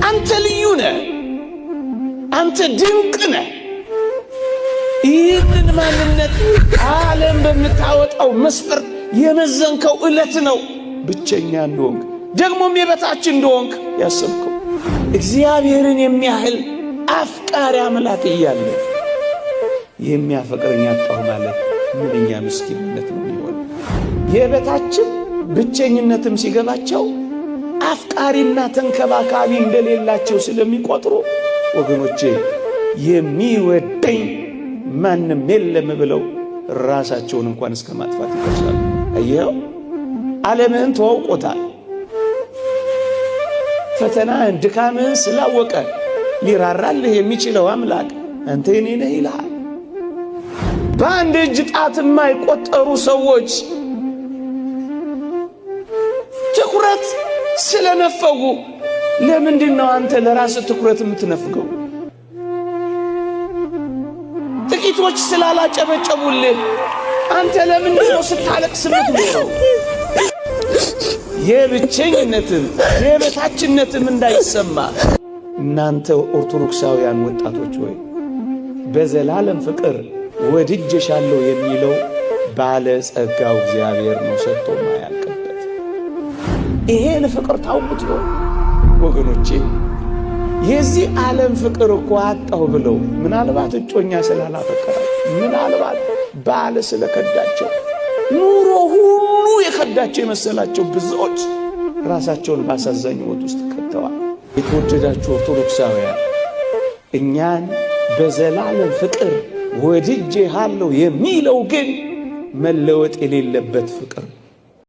አንተ ልዩ ነህ፣ አንተ ድንቅ ነህ። ይህንን ማንነት ዓለም በምታወጣው መስፈርት የመዘንከው ዕለት ነው ብቸኛ እንደሆንክ ደግሞም የበታች እንደሆንክ ያሰብከው። እግዚአብሔርን የሚያህል አፍቃሪ አምላክ እያለ የሚያፈቅረኝ አጣሁ ማለት ምንኛ ምስኪንነት ነው የሚሆነው። የበታችም ብቸኝነትም ሲገባቸው አፍቃሪና ተንከባካቢ እንደሌላቸው ስለሚቆጥሩ ወገኖቼ የሚወደኝ ማንም የለም ብለው ራሳቸውን እንኳን እስከ ማጥፋት ይደርሳሉ። አየኸው፣ ዓለምህን ተዋውቆታል። ፈተናህን ድካምህን ስላወቀ ሊራራልህ የሚችለው አምላክ አንተ የኔ ነህ ይልሃል። በአንድ እጅ ጣት የማይቆጠሩ ሰዎች ትኩረት ስለነፈጉ ለምንድን ነው አንተ ለራስህ ትኩረት የምትነፍገው? ጥቂቶች ስላላጨበጨቡልህ አንተ ለምንድን ነው ስታለቅስ የምትኖረው? የብቸኝነትም የበታችነትም እንዳይሰማ እናንተ ኦርቶዶክሳውያን ወጣቶች ሆይ በዘላለም ፍቅር ወድጄሻለሁ የሚለው ባለ ጸጋው እግዚአብሔር ነው ሰጥቶ ማያልቅበት። ይሄን ፍቅር ታውቁት ነው ወገኖቼ። የዚህ ዓለም ፍቅር እኮ አጣሁ ብለው ምናልባት እጮኛ ስላላፈቀራቸው፣ ምናልባት ባለ ስለከዳቸው፣ ኑሮ ሁሉ የከዳቸው የመሰላቸው ብዙዎች ራሳቸውን ባሳዛኝ ሕይወት ውስጥ ከተዋል። የተወደዳችሁ ኦርቶዶክሳውያን እኛን በዘላለም ፍቅር ወድጄሃለሁ የሚለው ግን መለወጥ የሌለበት ፍቅር